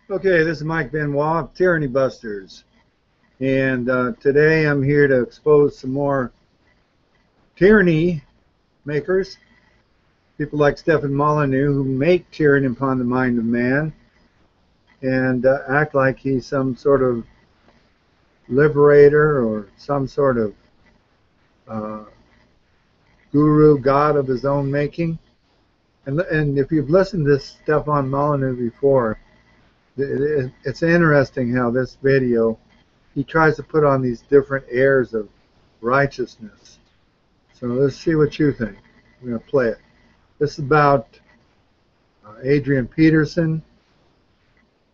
Okay, this is Mike Benoit of Tyranny Busters, and today I'm here to expose some more tyranny makers, people like Stefan Molyneux who make tyranny upon the mind of man and act like he's some sort of liberator or some sort of uh, guru god of his own making. And if you've listened to Stefan Molyneux before, it's interesting how this video he tries to put on these different airs of righteousness. So let's see what you think. We're going to play it. This is about Adrian Peterson,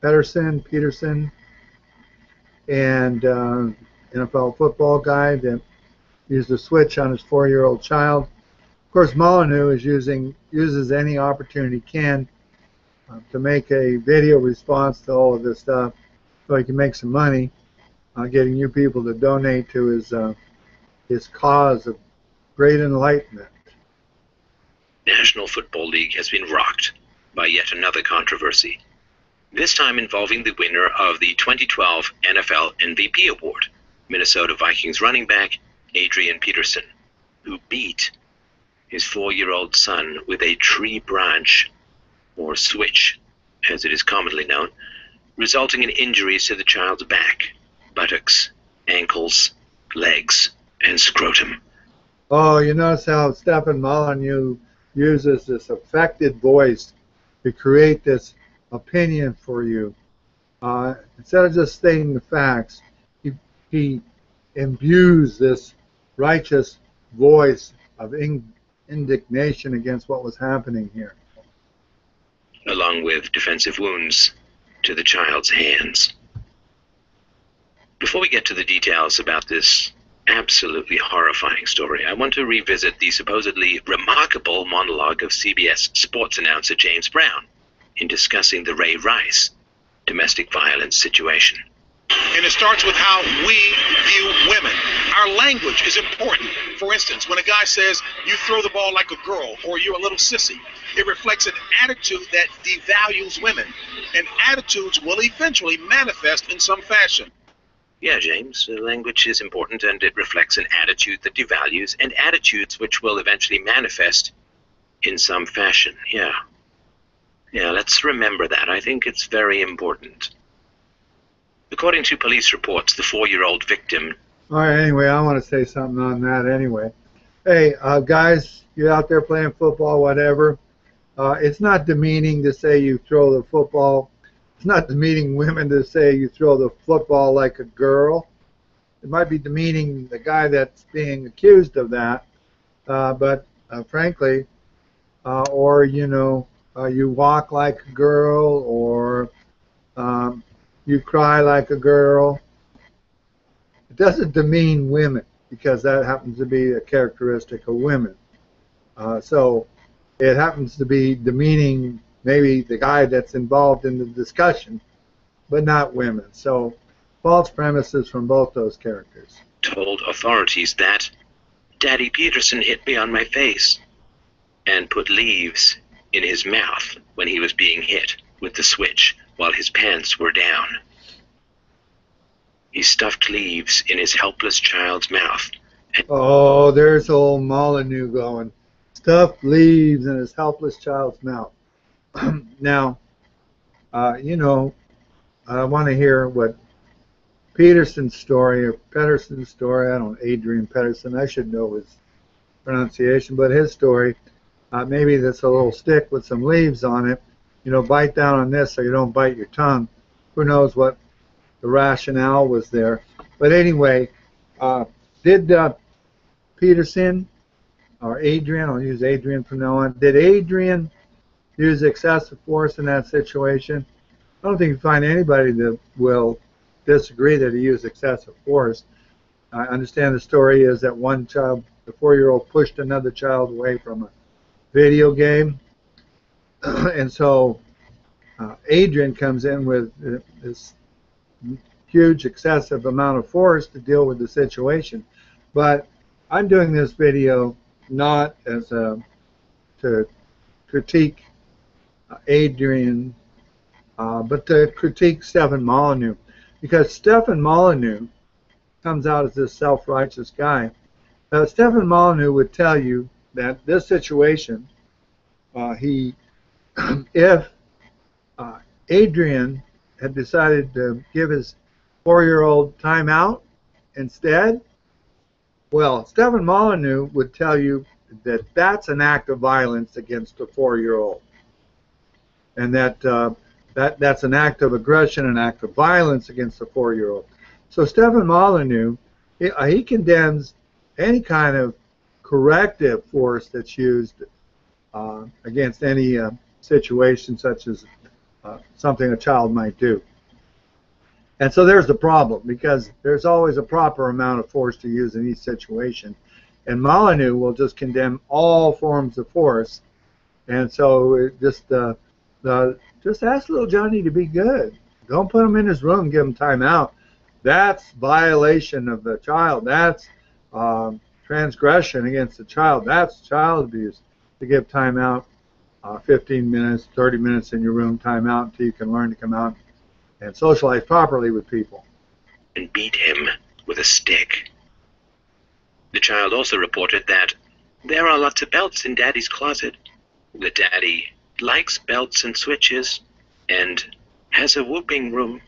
and NFL football guy that used a switch on his 4-year-old child. Of course, Molyneux uses any opportunity he can to make a video response to all of this stuff, so he can make some money, getting you people to donate to his cause of great enlightenment. National Football League has been rocked by yet another controversy, this time involving the winner of the 2012 NFL MVP award, Minnesota Vikings running back Adrian Peterson, who beat his 4-year-old son with a tree branch, or switch, as it is commonly known, resulting in injuries to the child's back, buttocks, ankles, legs, and scrotum. Oh, you notice how Stefan Molyneux uses this affected voice to create this opinion for you. Instead of just stating the facts, he imbues this righteous voice of indignation against what was happening here, along with defensive wounds to the child's hands. Before we get to the details about this absolutely horrifying story, I want to revisit the supposedly remarkable monologue of CBS sports announcer James Brown in discussing the Ray Rice domestic violence situation. And it starts with how we view women. Our language is important. For instance, when a guy says, you throw the ball like a girl, or you're a little sissy, it reflects an attitude that devalues women. And attitudes will eventually manifest in some fashion. Yeah, James, language is important, and it reflects an attitude that devalues, and attitudes which will eventually manifest in some fashion. Yeah, let's remember that. I think it's very important. According to police reports, the 4-year-old victim... All right, anyway, I want to say something on that anyway. Hey, guys, you're out there playing football, whatever. It's not demeaning to say you throw the football. It's not demeaning women to say you throw the football like a girl. It might be demeaning the guy that's being accused of that. But frankly, or, you walk like a girl, or you cry like a girl. It doesn't demean women, because that happens to be a characteristic of women. So it happens to be demeaning maybe the guy that's involved in the discussion, but not women. So false premises from both those characters. Told authorities that Daddy Peterson hit me on my face and put leaves in his mouth when he was being hit with the switch while his pants were down. He stuffed leaves in his helpless child's mouth. Oh, there's old Molyneux going. Stuffed leaves in his helpless child's mouth. Now, I want to hear what Peterson's story, or Pedersen's story, I don't know, Adrian Peterson, I should know his pronunciation, but his story, maybe that's a little stick with some leaves on it. Bite down on this so you don't bite your tongue. Who knows what the rationale was there. But anyway, did Peterson, or Adrian, I'll use Adrian from now on, did Adrian use excessive force in that situation? I don't think you find anybody that will disagree that he used excessive force. I understand the story is that one child, the 4-year-old, pushed another child away from a video game. And so Adrian comes in with this huge excessive amount of force to deal with the situation. But I'm doing this video not as to critique Adrian but to critique Stefan Molyneux, because Stefan Molyneux comes out as this self-righteous guy. Stefan Molyneux would tell you that this situation, if Adrian had decided to give his 4-year-old time out instead, well, Stefan Molyneux would tell you that that's an act of violence against a 4-year-old, and that's an act of aggression, an act of violence against a 4-year-old. So Stefan Molyneux, he condemns any kind of corrective force that's used against any situation such as something a child might do. And so there's the problem, because there's always a proper amount of force to use in each situation. And Molyneux will just condemn all forms of force. And so just ask little Johnny to be good. Don't put him in his room, give him time out. That's violation of the child. That's transgression against the child. That's child abuse. To give time out, 15 minutes, 30 minutes in your room, time out until you can learn to come out and socialize properly with people. And beat him with a stick. The child also reported that there are lots of belts in Daddy's closet. That Daddy likes belts and switches and has a whooping room.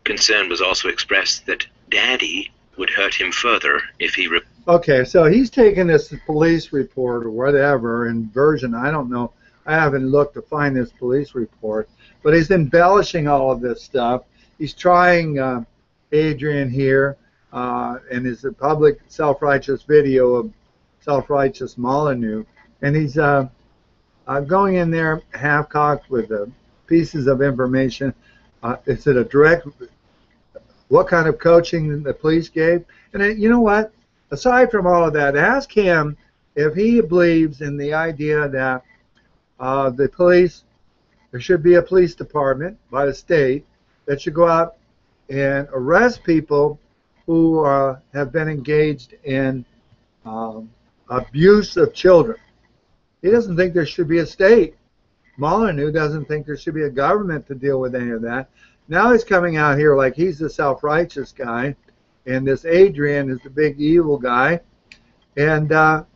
Concern was also expressed that Daddy would hurt him further if he... Okay, so he's taken this police report or whatever in version, I don't know. I haven't looked to find this police report, but he's embellishing all of this stuff. He's trying Adrian here, and it's a public self-righteous video of self-righteous Molyneux, and he's going in there half-cocked with pieces of information. Is it a direct, what kind of coaching the police gave? And you know what? Aside from all of that, ask him if he believes in the idea that the police, there should be a police department by the state that should go out and arrest people who have been engaged in abuse of children. He doesn't think there should be a state. Molyneux doesn't think there should be a government to deal with any of that. Now he's coming out here like he's the self-righteous guy, and this Adrian is the big evil guy. And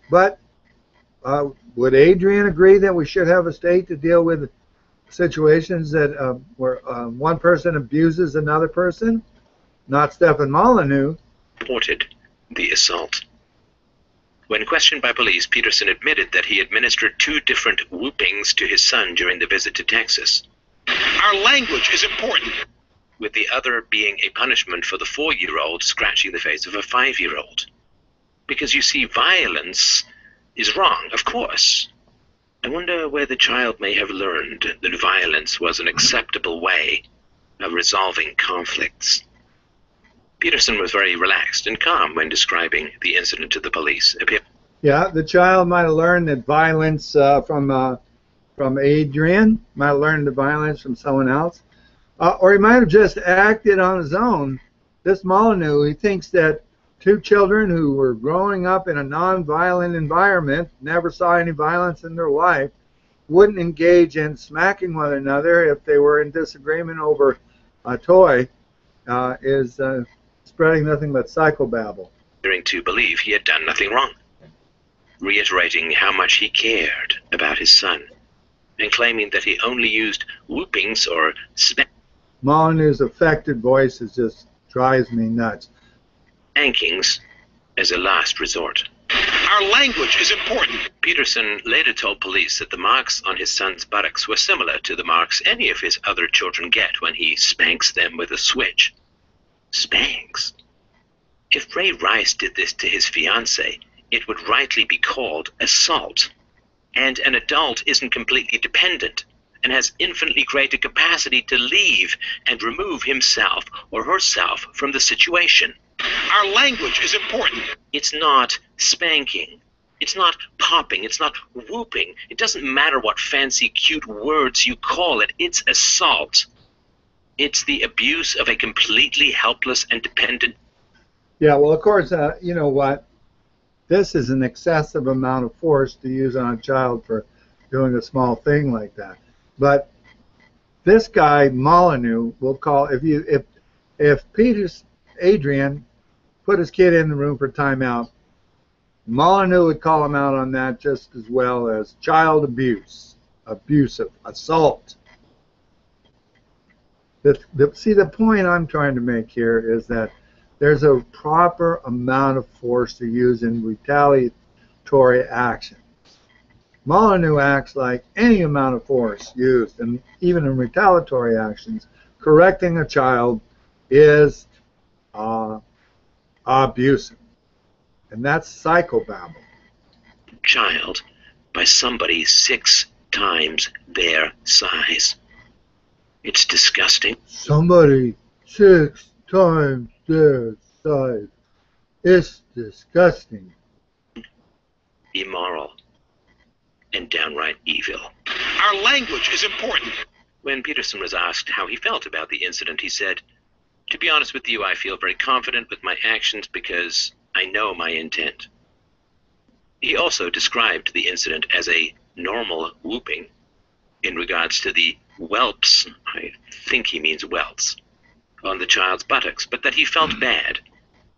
but would Adrian agree that we should have a state to deal with situations that where one person abuses another person? Not Stefan Molyneux. Reported the assault. When questioned by police, Peterson admitted that he administered 2 different whoopings to his son during the visit to Texas. Our language is important. With the other being a punishment for the 4-year-old scratching the face of a 5-year-old. Because you see, violence is wrong, of course. I wonder where the child may have learned that violence was an acceptable way of resolving conflicts. Peterson was very relaxed and calm when describing the incident to the police. Yeah, the child might have learned that violence from Adrian, might have learned the violence from someone else, or he might have just acted on his own. This Molyneux, he thinks that 2 children who were growing up in a non-violent environment, never saw any violence in their life, wouldn't engage in smacking one another if they were in disagreement over a toy, is spreading nothing but psychobabble. Appearing to believe he had done nothing wrong, reiterating how much he cared about his son, and claiming that he only used whoopings or Molyneux's affected voice just drives me nuts. Spankings as a last resort. Our language is important. Peterson later told police that the marks on his son's buttocks were similar to the marks any of his other children get when he spanks them with a switch. Spanks? If Ray Rice did this to his fiancée, it would rightly be called assault. And an adult isn't completely dependent and has infinitely greater capacity to leave and remove himself or herself from the situation. Our language is important. It's not spanking. It's not popping. It's not whooping. It doesn't matter what fancy, cute words you call it. It's assault. It's the abuse of a completely helpless and dependent... Yeah, well, of course, you know what? This is an excessive amount of force to use on a child for doing a small thing like that. But this guy Molyneux will call if Adrian put his kid in the room for timeout, Molyneux would call him out on that just as well as child abuse, abusive, assault. See, the point I'm trying to make here is that there's a proper amount of force to use in retaliatory action. Molyneux acts like any amount of force used, and even in retaliatory actions, correcting a child is abusive. And that's psychobabble. Child by somebody 6 times their size. It's disgusting. Somebody 6 times their size. It's disgusting. Immoral. And downright evil. Our language is important. When Peterson was asked how he felt about the incident, he said, "To be honest with you, I feel very confident with my actions because I know my intent." He also described the incident as a normal whooping. In regards to the whelps, I think he means welts, on the child's buttocks, but that he felt bad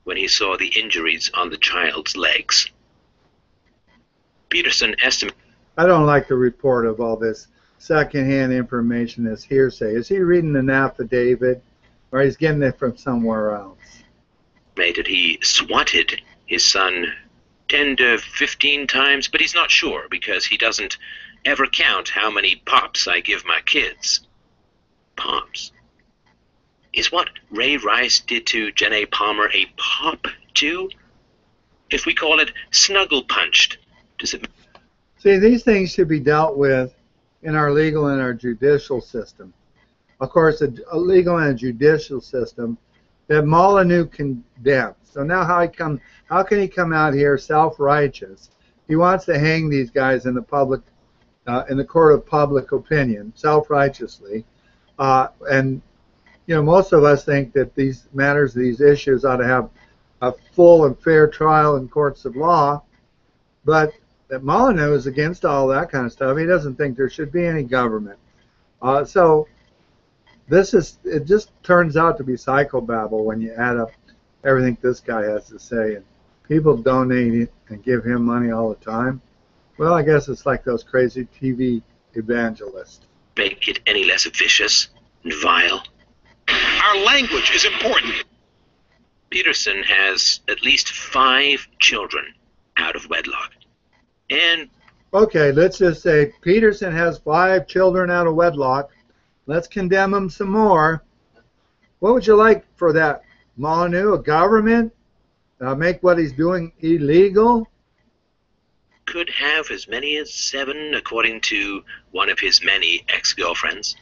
when he saw the injuries on the child's legs. Peterson estimated... I don't like the report of all this secondhand information as hearsay. Is he reading an affidavit, or he's getting it from somewhere else? He swatted his son 10 to 15 times, but he's not sure because he doesn't ever count how many pops I give my kids. Pops? Is what Ray Rice did to Jenna Palmer a pop too? If we call it snuggle punched, does it... See, these things should be dealt with in our legal and our judicial system. Of course, a legal and a judicial system that Molyneux condemns. So now how can he come out here self-righteous? He wants to hang these guys in the public, in the court of public opinion, self-righteously. And you know, most of us think that these matters, these issues, ought to have a full and fair trial in courts of law. But that Molyneux is against all that kind of stuff. He doesn't think there should be any government. So it just turns out to be psychobabble when you add up everything this guy has to say. And people donate and give him money all the time. Well, I guess it's like those crazy TV evangelists. Make it any less vicious and vile. Our language is important. Peterson has at least 5 children out of wedlock. And okay, let's just say Peterson has 5 children out of wedlock. Let's condemn him some more. What would you like for that, Molyneux? A government? Make what he's doing illegal? Could have as many as 7, according to one of his many ex-girlfriends.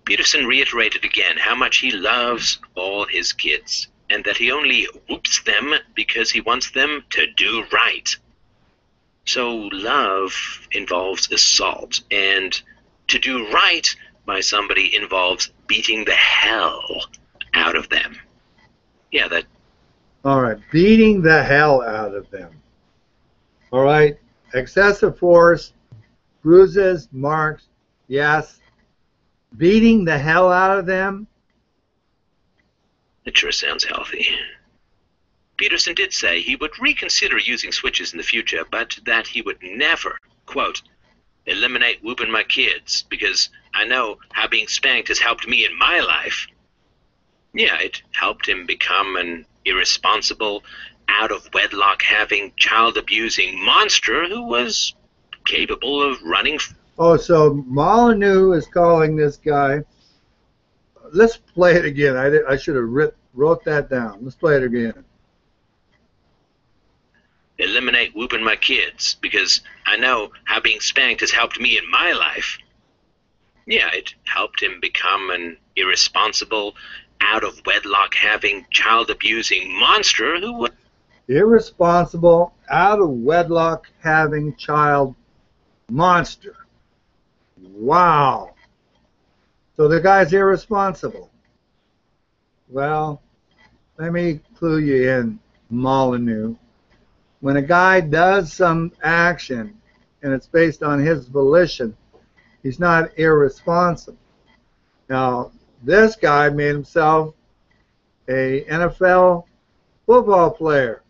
Peterson reiterated again how much he loves all his kids, and that he only whoops them because he wants them to do right. So love involves assault, and to do right by somebody involves beating the hell out of them. Yeah, that... All right, beating the hell out of them. All right, excessive force, bruises, marks, yes. Beating the hell out of them? It sure sounds healthy. Peterson did say he would reconsider using switches in the future, but that he would never, quote, eliminate whooping my kids because I know how being spanked has helped me in my life. Yeah, it helped him become an irresponsible, out-of-wedlock having, child-abusing monster who was capable of running... Oh, so Molyneux is calling this guy... Let's play it again. I should have wrote that down. Let's play it again. Eliminate whooping my kids because I know how being spanked has helped me in my life. Yeah, it helped him become an irresponsible, out-of-wedlock having, child-abusing monster who was... Irresponsible, out-of-wedlock having child monster. Wow. So the guy's irresponsible. Well, let me clue you in, Molyneux. When a guy does some action and it's based on his volition, he's not irresponsible. Now, this guy made himself a NFL football player.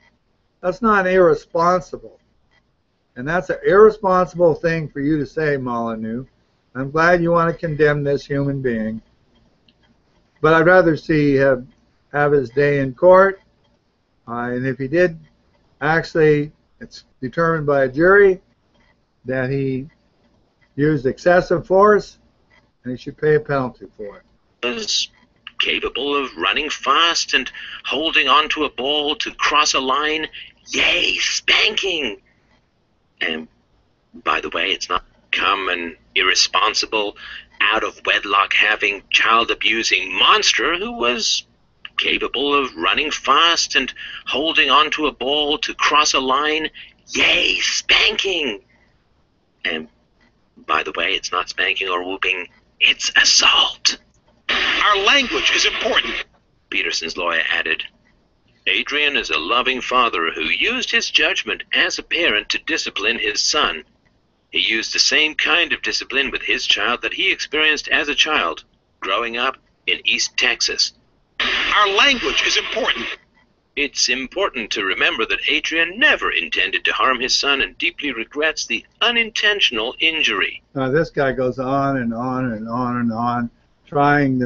That's not irresponsible. And that's an irresponsible thing for you to say, Molyneux. I'm glad you want to condemn this human being. But I'd rather see him have his day in court. And if he did, actually, it's determined by a jury that he used excessive force, and he should pay a penalty for it. Was capable of running fast and holding onto a ball to cross a line. Yay, spanking! And by the way, it's not become an irresponsible, out-of-wedlock having, child-abusing monster who was capable of running fast and holding onto a ball to cross a line. Yay, spanking! And by the way, it's not spanking or whooping, it's assault. Our language is important. Peterson's lawyer added, Adrian is a loving father who used his judgment as a parent to discipline his son. He used the same kind of discipline with his child that he experienced as a child, growing up in East Texas. Our language is important. It's important to remember that Adrian never intended to harm his son and deeply regrets the unintentional injury. This guy goes on and on and on and on, trying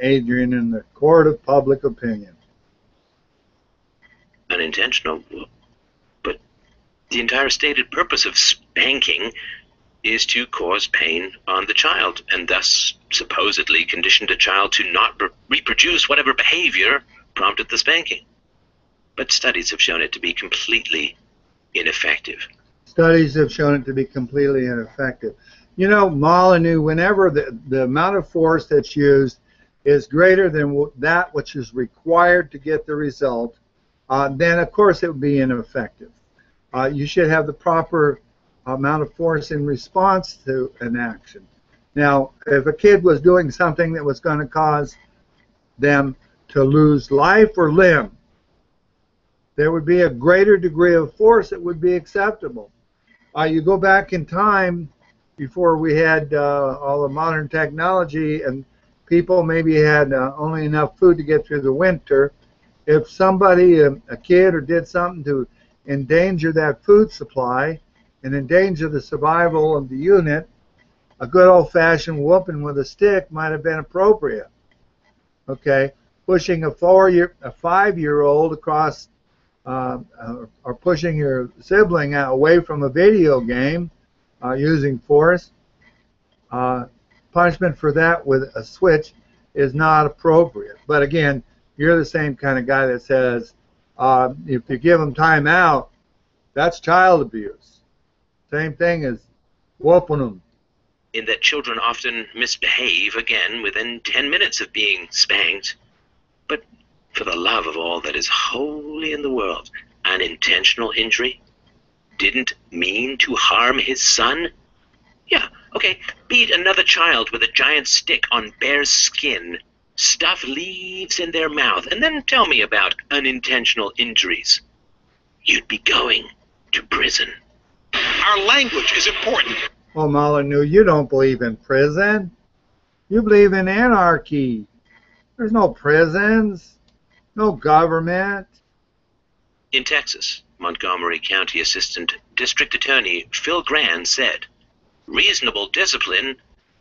Adrian in the court of public opinion. Unintentional? But the entire stated purpose of spanking is to cause pain on the child, and thus supposedly condition the child to not reproduce whatever behavior prompted the spanking. But studies have shown it to be completely ineffective. Studies have shown it to be completely ineffective. You know, Molyneux, whenever the amount of force that's used is greater than that which is required to get the result, then of course it would be ineffective. You should have the proper amount of force in response to an action. Now, if a kid was doing something that was going to cause them to lose life or limb, there would be a greater degree of force that would be acceptable. You go back in time before we had all the modern technology and people maybe had only enough food to get through the winter. If somebody, a kid, or did something to endanger that food supply and endanger the survival of the unit, a good old-fashioned whooping with a stick might have been appropriate. Okay, pushing a 5-year-old across, or pushing your sibling away from a video game using force, punishment for that with a switch is not appropriate. But again, you're the same kind of guy that says if you give them time out, that's child abuse. Same thing as whooping them. In that children often misbehave again within 10 minutes of being spanked. But for the love of all that is holy in the world, unintentional injury didn't mean to harm his son? Yeah, okay, beat another child with a giant stick on bare skin, stuff leaves in their mouth, and then tell me about unintentional injuries. You'd be going to prison. Our language is important. Well, Molyneux, you don't believe in prison. You believe in anarchy. There's no prisons, no government. In Texas, Montgomery County Assistant District Attorney Phil Grand said, reasonable discipline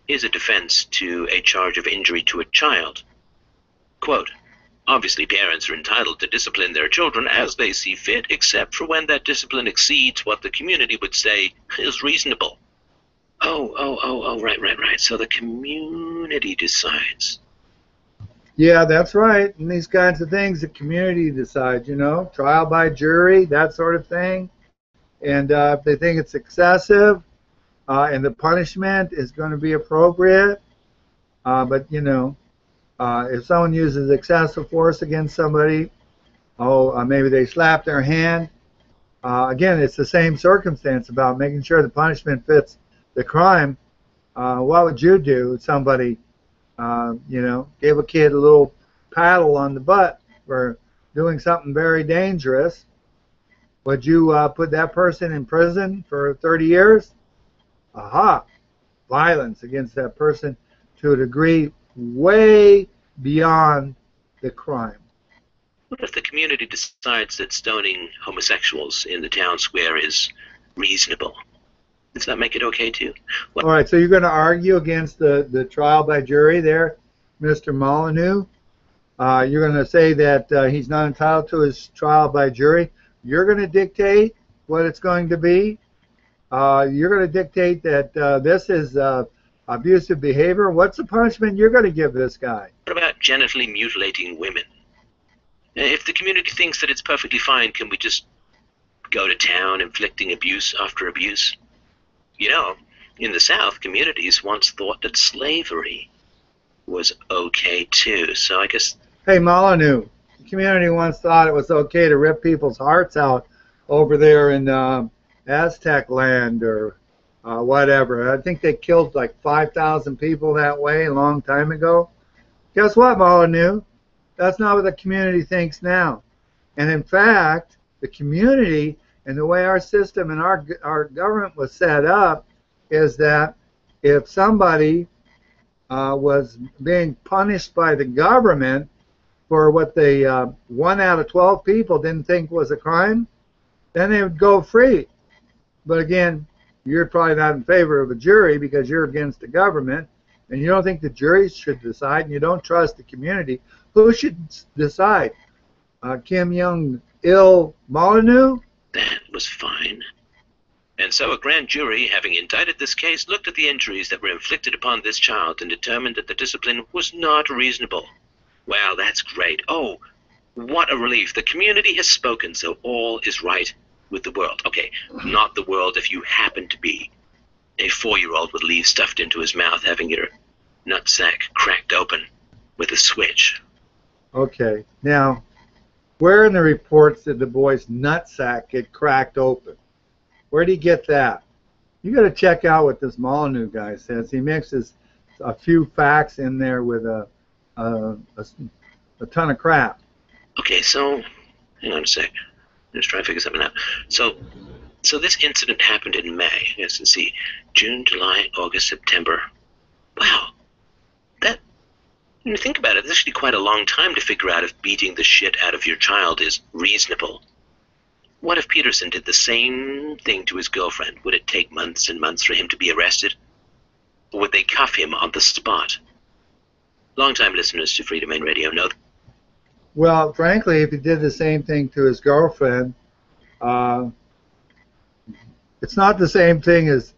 is a defense to a charge of injury to a child. Quote, obviously parents are entitled to discipline their children as they see fit, except for when that discipline exceeds what the community would say is reasonable. Oh, right. So the community decides. Yeah, that's right. And these kinds of things, the community decides, you know, trial by jury, that sort of thing. And if they think it's excessive and the punishment is going to be appropriate, but, you know, if someone uses excessive force against somebody, maybe they slap their hand, again, it's the same circumstance about making sure the punishment fits the crime. What would you do if somebody, you know, gave a kid a little paddle on the butt for doing something very dangerous? Would you put that person in prison for 30 years? Aha! Violence against that person to a degree way beyond the crime. What if the community decides that stoning homosexuals in the town square is reasonable? Does that make it okay too? All right, so you're going to argue against the trial by jury there, Mr. Molyneux? You're going to say that he's not entitled to his trial by jury. You're going to dictate what it's going to be. You're going to dictate that this is abusive behavior. What's the punishment you're going to give this guy? What about genitally mutilating women? If the community thinks that it's perfectly fine, can we just go to town inflicting abuse after abuse? You know, in the South, communities once thought that slavery was okay too, so I guess... Hey, Molyneux, the community once thought it was okay to rip people's hearts out over there in Aztec land or whatever. I think they killed like 5,000 people that way a long time ago. Guess what, Molyneux? That's not what the community thinks now. And in fact, the community and the way our system and our government was set up is that if somebody was being punished by the government for what they 1 out of 12 people didn't think was a crime, then they would go free. But again, you're probably not in favor of a jury because you're against the government, and you don't think the jury should decide, and you don't trust the community. Who should decide? Kim Jong-il Molyneux? That was fine. And so a grand jury, having indicted this case, looked at the injuries that were inflicted upon this child and determined that the discipline was not reasonable. Well, that's great. Oh, what a relief. The community has spoken, so all is right with the world. Okay, not the world if you happen to be a 4-year-old with leaves stuffed into his mouth having your nutsack cracked open with a switch. Okay, now, where in the reports did the boy's nutsack get cracked open? Where did he get that? You got to check out what this Molyneux guy says. He mixes a few facts in there with a ton of crap. Okay, so hang on a sec. Let's try to figure something out. So this incident happened in May. Yes, let's see, June, July, August, September. Wow, that. When you think about it, it's actually quite a long time to figure out if beating the shit out of your child is reasonable. What if Peterson did the same thing to his girlfriend? Would it take months and months for him to be arrested? Or would they cuff him on the spot? Long-time listeners to Free Domain Radio know. Well, frankly, if he did the same thing to his girlfriend, it's not the same thing as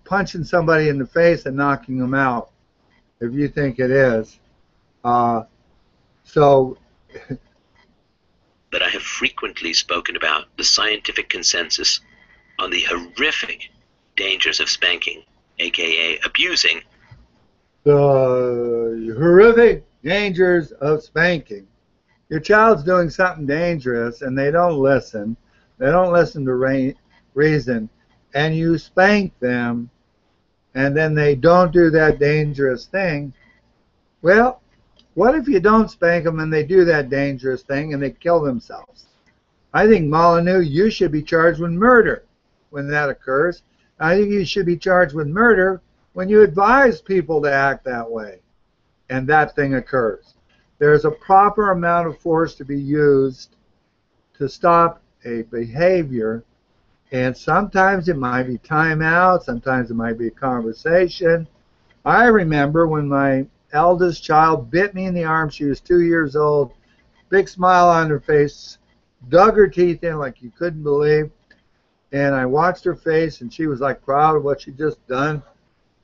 punching somebody in the face and knocking them out, if you think it is. But I have frequently spoken about the scientific consensus on the horrific dangers of spanking, aka abusing. The horrific dangers of spanking. Your child's doing something dangerous and they don't listen. They don't listen to reason. And you spank them and then they don't do that dangerous thing. Well, what if you don't spank them and they do that dangerous thing and they kill themselves? I think, Molyneux, you should be charged with murder when that occurs. I think you should be charged with murder when you advise people to act that way and that thing occurs. There's a proper amount of force to be used to stop a behavior, and sometimes it might be timeout, sometimes it might be a conversation. I remember when my eldest child bit me in the arm. She was 2 years old, big smile on her face, dug her teeth in like you couldn't believe, and I watched her face and she was like proud of what she'd just done.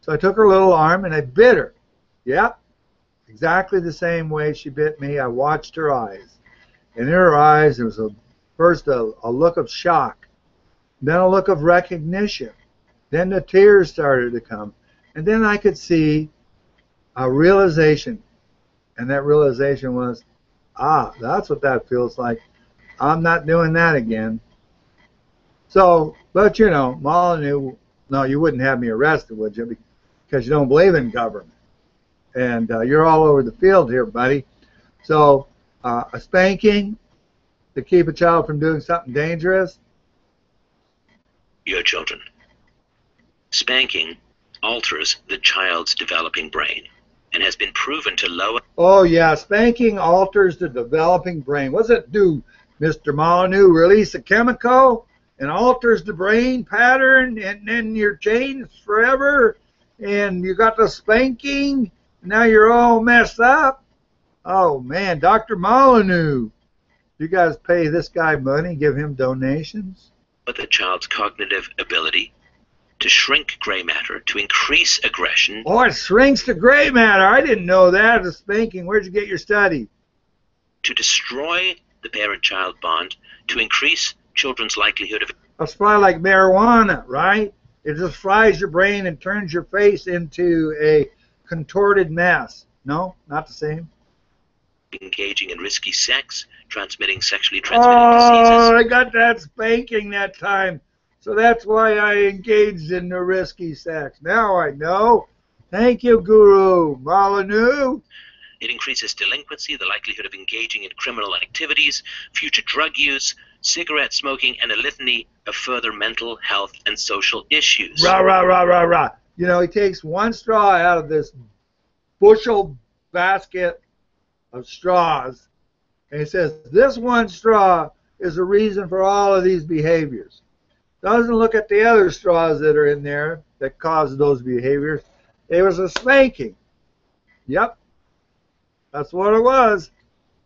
So I took her little arm and I bit her. Yep, exactly the same way she bit me. I watched her eyes, and in her eyes there was first a look of shock, then a look of recognition, then the tears started to come, and then I could see a realization, and that realization was, that's what that feels like. I'm not doing that again. So, but you know, Molyneux, no, you wouldn't have me arrested, would you? Because you don't believe in government. And you're all over the field here, buddy. So, a spanking to keep a child from doing something dangerous? Your children. Spanking alters the child's developing brain and has been proven to lower. Oh, yeah, spanking alters the developing brain. What does it do, Mr. Molyneux? Release a chemical and alters the brain pattern, and then you're changed forever, and you got the spanking, now you're all messed up? Oh, man, Dr. Molyneux, you guys pay this guy money, give him donations? The child's cognitive ability to shrink gray matter, to increase aggression. Oh, it shrinks the gray matter. I didn't know that. The spanking. Where'd you get your study? To destroy the parent-child bond, to increase children's likelihood of. That's probably like marijuana, right? It just fries your brain and turns your face into a contorted mess. No, not the same. Engaging in risky sex, transmitting sexually transmitted diseases. Oh, I got that spanking that time. So that's why I engaged in the risky sex. Now I know. Thank you, Guru Molyneux. It increases delinquency, the likelihood of engaging in criminal activities, future drug use, cigarette smoking, and a litany of further mental health and social issues. Rah, rah, rah, rah, rah. You know, he takes one straw out of this bushel basket of straws, and he says, this one straw is the reason for all of these behaviors. Doesn't look at the other straws that are in there that cause those behaviors. It was a spanking. Yep. That's what it was.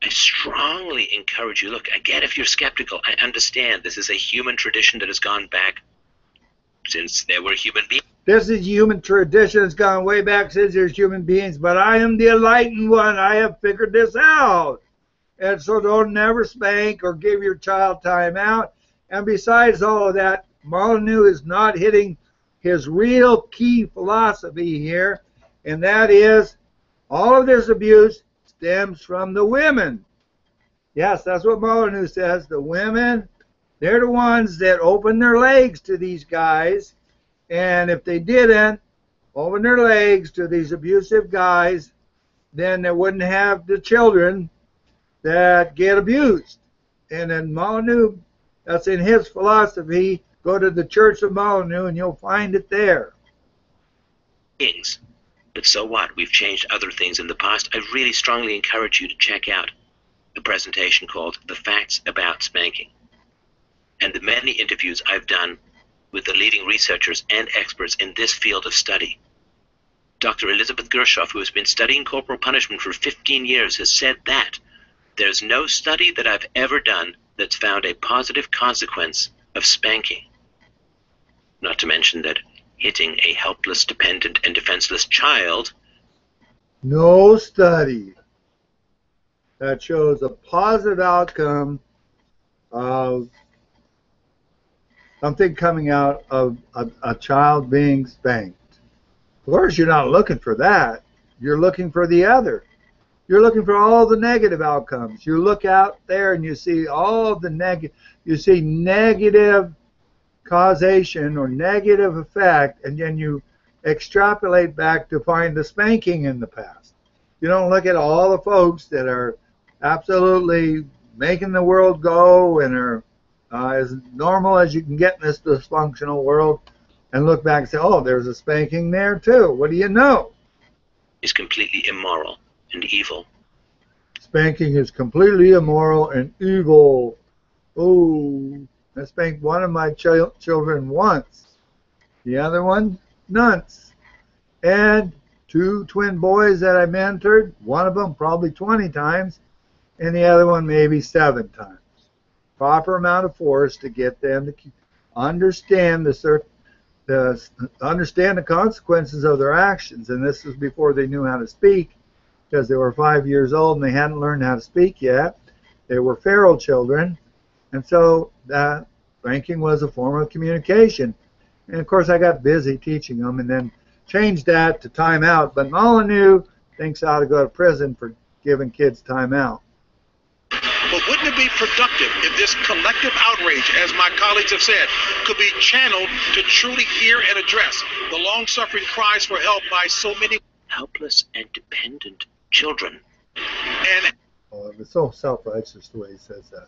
I strongly encourage you, look, I get if you're skeptical. I understand this is a human tradition that has gone back since there were human beings. This is human tradition. It's gone way back since there's human beings, but I am the enlightened one. I have figured this out. And so don't never spank or give your child time out. And besides all of that, Molyneux is not hitting his real key philosophy here, and that is all of this abuse stems from the women. Yes, that's what Molyneux says. The women, they're the ones that open their legs to these guys, and if they didn't open their legs to these abusive guys, then they wouldn't have the children that get abused. And then Molyneux, that's in his philosophy. Go to the Church of Molyneux and you'll find it there. Things. But so what? We've changed other things in the past. I really strongly encourage you to check out a presentation called The Facts About Spanking, and the many interviews I've done with the leading researchers and experts in this field of study. Dr. Elizabeth Gershoff, who has been studying corporal punishment for 15 years, has said that there's no study that I've ever done that's found a positive consequence of spanking. Not to mention that hitting a helpless, dependent, and defenseless child. No study that shows a positive outcome of something coming out of a child being spanked. Of course, you're not looking for that. You're looking for the other. You're looking for all the negative outcomes. You look out there and you see all the negative. You see negative causation or negative effect, and then you extrapolate back to find the spanking in the past. You don't look at all the folks that are absolutely making the world go and are as normal as you can get in this dysfunctional world, and look back and say, oh, there's a spanking there too. What do you know? Is completely immoral and evil. Spanking is completely immoral and evil. Oh, I spanked one of my children once. The other one, nonce. And two twin boys that I mentored, one of them probably 20 times, and the other one maybe 7 times. Proper amount of force to get them to understand understand the consequences of their actions. And this was before they knew how to speak, because they were 5 years old and they hadn't learned how to speak yet. They were feral children, and so spanking was a form of communication. And of course I got busy teaching them and then changed that to time out. But Molyneux thinks I ought to go to prison for giving kids time out. But wouldn't it be productive if this collective outrage, as my colleagues have said, could be channeled to truly hear and address the long-suffering cries for help by so many helpless and dependent children? And it's so self-righteous the way he says that.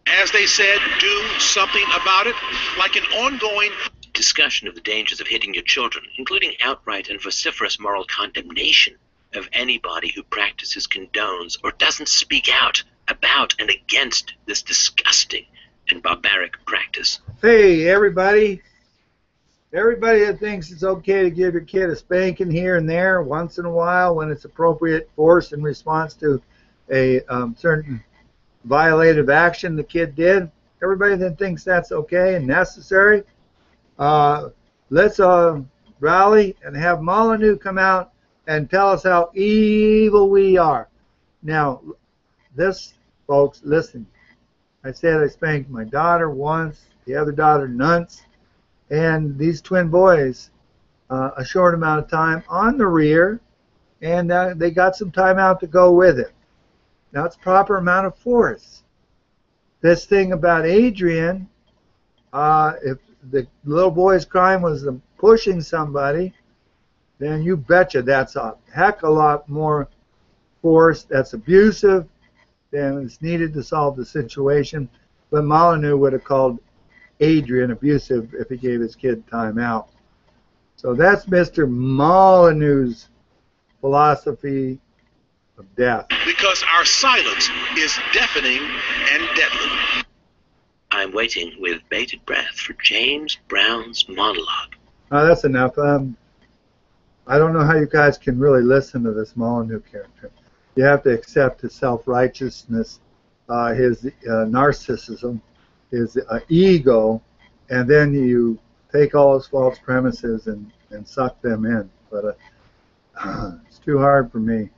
as they said, do something about it, like an ongoing discussion of the dangers of hitting your children, including outright and vociferous moral condemnation of anybody who practices, condones, or doesn't speak out about and against this disgusting and barbaric practice. Hey, everybody. Everybody that thinks it's okay to give your kid a spanking here and there once in a while when it's appropriate force in response to a certain violative action the kid did, everybody that thinks that's okay and necessary, let's rally and have Molyneux come out and tell us how evil we are. Now, this, folks, listen. I said I spanked my daughter once, the other daughter once, and these twin boys a short amount of time on the rear, and they got some time out to go with it. Now, it's proper amount of force. This thing about Adrian, if the little boy's crime was pushing somebody, then you betcha that's a heck of a lot more force that's abusive than is needed to solve the situation. But Molyneux would have called Adrian abusive if he gave his kid time out. So that's Mr. Molyneux's philosophy of death. Because our silence is deafening and deadly. I'm waiting with bated breath for James Brown's monologue. That's enough. I don't know how you guys can really listen to this Molyneux character. You have to accept his self-righteousness, his narcissism, his ego, and then you take all his false premises and suck them in. But it's too hard for me.